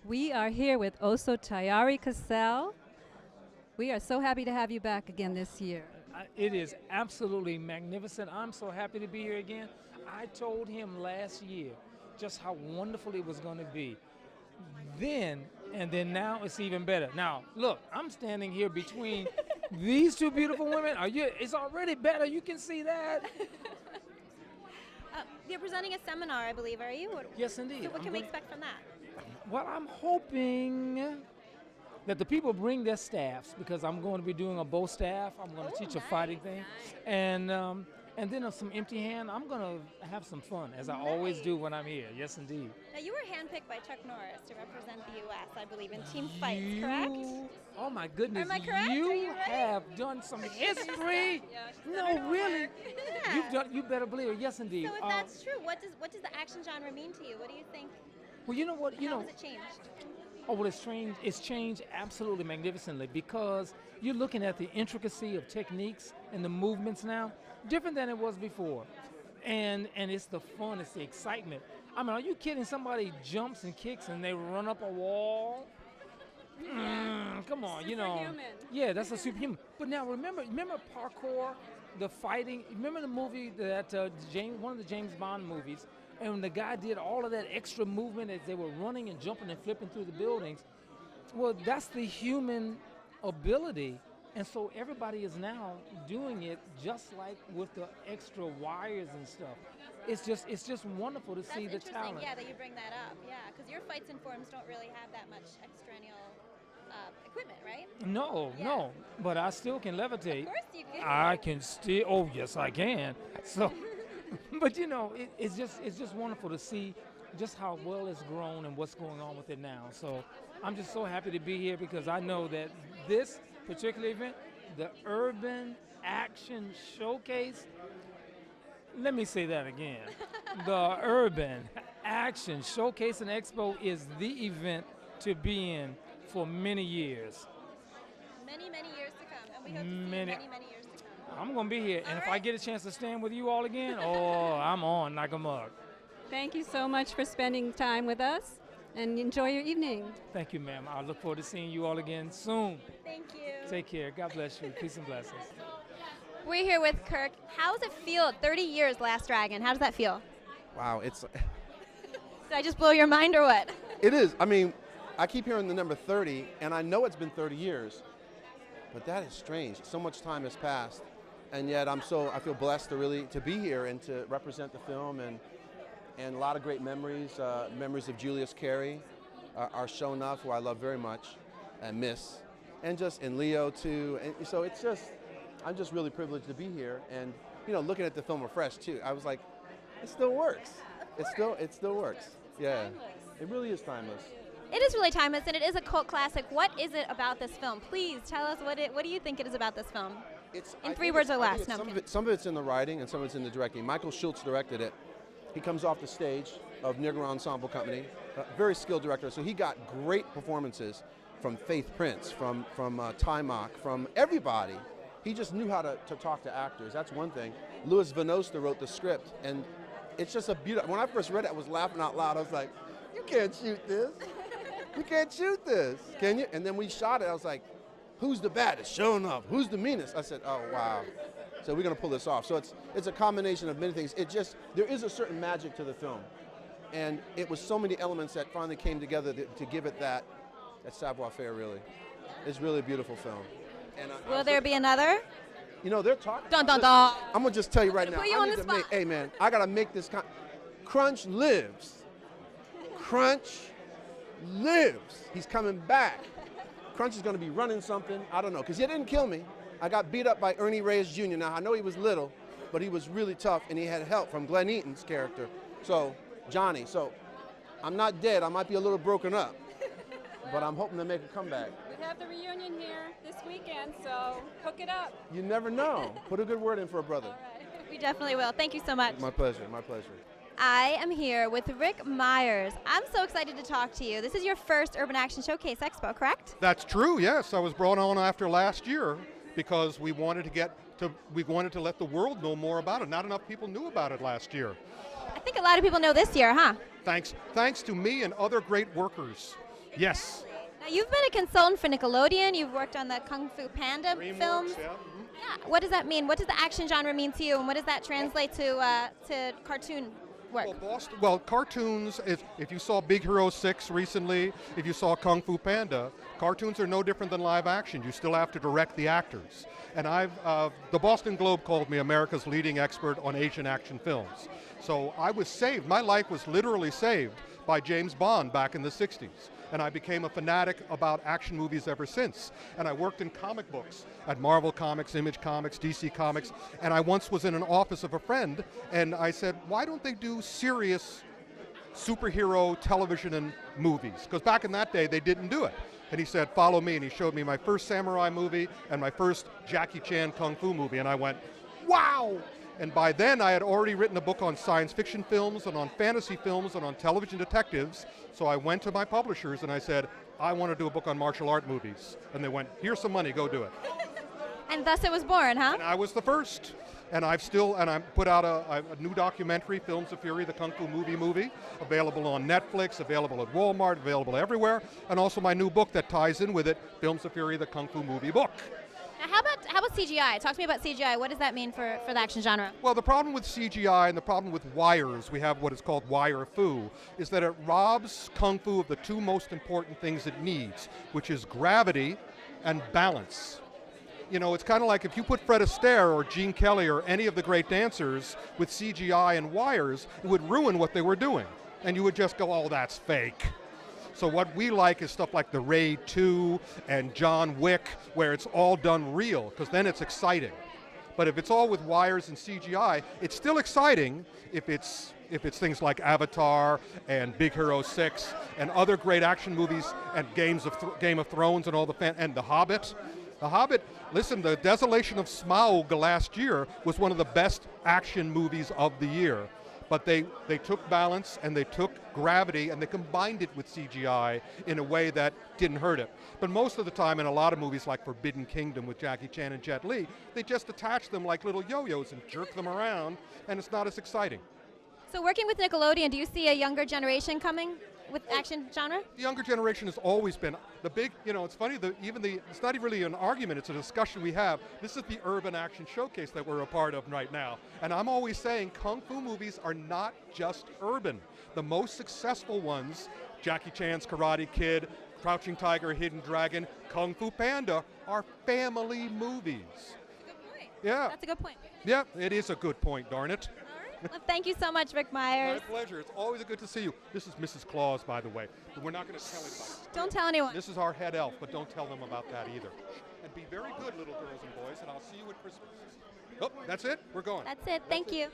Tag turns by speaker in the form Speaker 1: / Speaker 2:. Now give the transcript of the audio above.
Speaker 1: We are here with also Tayari Casel. We are so happy to have you back again this year.
Speaker 2: It is absolutely magnificent. I'm so happy to be here again. I told him last year just how wonderful it was going to be. Then now it's even better. Now, look, I'm standing here between these two beautiful women. It's already better. You can see that.
Speaker 3: You're presenting a seminar, I believe, are you?
Speaker 2: Yes, indeed.
Speaker 3: So what can we expect from that?
Speaker 2: Well, I'm hoping that the people bring their staffs, because I'm going to be doing a bow staff. I'm going to teach a fighting thing. And then some empty hand. I'm going to have some fun, as I always do when I'm here. Yes, indeed.
Speaker 3: Now, you were handpicked by Chuck Norris to represent the U.S., I believe, in team fights, correct?
Speaker 2: Oh, my goodness.
Speaker 3: Am I correct?
Speaker 2: You have done some history. No, really.
Speaker 3: Yeah.
Speaker 2: You better believe it. Yes, indeed.
Speaker 3: So if that's true, what does the action genre mean to you? What do you think?
Speaker 2: Well, you know what?
Speaker 3: How has it changed?
Speaker 2: Oh, well, it's changed absolutely magnificently, because you're looking at the intricacy of techniques and the movements now, different than it was before. And it's the fun, it's the excitement. I mean, are you kidding? Somebody jumps and kicks and they run up a wall? Come on,
Speaker 1: Superhuman.
Speaker 2: Yeah, that's a superhuman. But now remember parkour, the fighting. Remember the movie that one of the James Bond movies, and when the guy did all of that extra movement as they were running and jumping and flipping through the buildings. Well, that's the human ability. And so everybody is now doing it just like with the extra wires and stuff. It's just wonderful to see the talent.
Speaker 3: Yeah, that you bring that up. Yeah, because your fights and forms don't really have that much extraneous equipment, right?
Speaker 2: No, but I still can levitate.
Speaker 3: Of course you can.
Speaker 2: I can still. Oh, yes, I can. So, but it's just wonderful to see just how well it's grown and what's going on with it now. So I'm just so happy to be here, because I know that this particular event, the Urban Action Showcase, let me say that again. The Urban Action Showcase and Expo is the event to be in for many years.
Speaker 3: Many years to come, and we hope to see you many years to come.
Speaker 2: I'm going to be here, and if I get a chance to stand with you all again, I'm on like a mug.
Speaker 1: Thank you so much for spending time with us, and enjoy your evening.
Speaker 2: Thank you, ma'am. I look forward to seeing you all again soon.
Speaker 3: Thank you.
Speaker 2: Take care. God bless you. Peace and blessings.
Speaker 3: We're here with Kirk. How does it feel? 30 years, Last Dragon. How does that feel?
Speaker 4: Wow,
Speaker 3: Did I just blow your mind or what?
Speaker 4: it is. I mean, I keep hearing the number 30, and I know it's been 30 years, but that is strange. So much time has passed, and yet I feel blessed to be here and to represent the film, and a lot of great memories. Memories of Julius Carey, our show enough, who I love very much and miss, and Leo too. And so I'm just really privileged to be here, and looking at the film afresh too. I was like, it still works. It still works. Yeah, it really is timeless.
Speaker 3: It is really timeless, and it is a cult classic. What is it about this film? Please tell us what do you think it is about this film? In 3 words or less. No,
Speaker 4: some of it's in the writing, and some of it's in the directing. Michael Schultz directed it. He comes off the stage of Negro Ensemble Company, a very skilled director. So he got great performances from Faith Prince, from Timok, from everybody. He just knew how to talk to actors. That's one thing. Louis Vanosta wrote the script, and it's just a beautiful. When I first read it, I was laughing out loud. I was like, "You can't shoot this. You can't shoot this, can you?" And then we shot it. I was like, "Who's the baddest? Show enough. Who's the meanest?" I said, "Oh wow." So we're going to pull this off. So it's a combination of many things. There is a certain magic to the film, and it was so many elements that finally came together to give it that savoir-faire. Really, it's really a beautiful film. And
Speaker 3: will there be another?
Speaker 4: They're talking.
Speaker 3: Dun dun dun.
Speaker 4: I'm gonna just tell you right now.
Speaker 3: Put you on the spot.
Speaker 4: Hey man, I gotta make this. Crunch lives. Crunch lives. He's coming back. Crunch is gonna be running something. I don't know, because he didn't kill me. I got beat up by Ernie Reyes Jr. Now, I know he was little, but he was really tough, and he had help from Glenn Eaton's character. So, Johnny. So, I'm not dead. I might be a little broken up, but I'm hoping to make a comeback.
Speaker 1: We have the reunion here this weekend, so hook it up.
Speaker 4: You never know. Put a good word in for a brother.
Speaker 1: All right.
Speaker 3: We definitely will. Thank you so much.
Speaker 4: My pleasure. My pleasure.
Speaker 3: I am here with Rick Meyers. I'm so excited to talk to you. This is your first Urban Action Showcase Expo, correct?
Speaker 5: That's true, yes. I was brought on after last year because we wanted to let the world know more about it. Not enough people knew about it last year.
Speaker 3: I think a lot of people know this year, huh?
Speaker 5: Thanks to me and other great workers. Yes.
Speaker 3: Now, you've been a consultant for Nickelodeon. You've worked on the Kung Fu Panda
Speaker 5: DreamWorks,
Speaker 3: films.
Speaker 5: yeah.
Speaker 3: Yeah. What does that mean? What does the action genre mean to you, and what does that translate to cartoon work?
Speaker 5: Well, cartoons, if you saw Big Hero 6 recently, if you saw Kung Fu Panda, cartoons are no different than live action. You still have to direct the actors. And the Boston Globe called me America's leading expert on Asian action films. So I was saved. My life was literally saved by James Bond back in the 60s. And I became a fanatic about action movies ever since. And I worked in comic books at Marvel Comics, Image Comics, DC Comics, and I once was in an office of a friend, and I said, why don't they do serious superhero television and movies? Because back in that day, they didn't do it. And he said, follow me, and he showed me my first samurai movie and my first Jackie Chan Kung Fu movie, and I went, wow! And by then, I had already written a book on science fiction films and on fantasy films and on television detectives. So I went to my publishers and I said, I want to do a book on martial art movies. And they went, here's some money, go do it.
Speaker 3: And thus it was born, huh?
Speaker 5: And I was the first. And I put out a new documentary, Films of Fury, the Kung Fu movie, available on Netflix, available at Walmart, available everywhere. And also my new book that ties in with it, Films of Fury, the Kung Fu movie book.
Speaker 3: Now, how about CGI? Talk to me about CGI. What does that mean for the action genre?
Speaker 5: Well, the problem with CGI and the problem with wires, we have what is called wire fu, is that it robs Kung Fu of the two most important things it needs, which is gravity and balance. You know, it's kind of like if you put Fred Astaire or Gene Kelly or any of the great dancers with CGI and wires, it would ruin what they were doing. And you would just go, oh, that's fake. So what we like is stuff like The Raid 2 and John Wick, where it's all done real, because then it's exciting. But if it's all with wires and CGI, it's still exciting if it's things like Avatar and Big Hero 6 and other great action movies and Game of Thrones and all and The Hobbit. The Hobbit, listen, The Desolation of Smaug last year was one of the best action movies of the year. But they took balance and they took gravity and they combined it with CGI in a way that didn't hurt it. But most of the time in a lot of movies like Forbidden Kingdom with Jackie Chan and Jet Li, they just attach them like little yo-yos and jerk them around, and it's not as exciting.
Speaker 3: So working with Nickelodeon, do you see a younger generation coming with action genre?
Speaker 5: The younger generation has always been the big, it's funny, it's not really an argument, it's a discussion we have. This is the Urban Action Showcase that we're a part of right now. And I'm always saying Kung Fu movies are not just urban. The most successful ones, Jackie Chan's Karate Kid, Crouching Tiger, Hidden Dragon, Kung Fu Panda, are family movies.
Speaker 3: That's a good point.
Speaker 5: Yeah.
Speaker 3: That's a good point.
Speaker 5: Yeah, it is a good point, darn it.
Speaker 3: Well, thank you so much, Rick Meyers.
Speaker 5: My pleasure. It's always good to see you. This is Mrs. Claus, by the way. But we're not going to tell anybody.
Speaker 3: Don't tell anyone.
Speaker 5: This is our head elf, but don't tell them about that either. And be very good, little girls and boys, and I'll see you at Christmas. Oh, that's it? We're going.
Speaker 3: That's it. Thank you.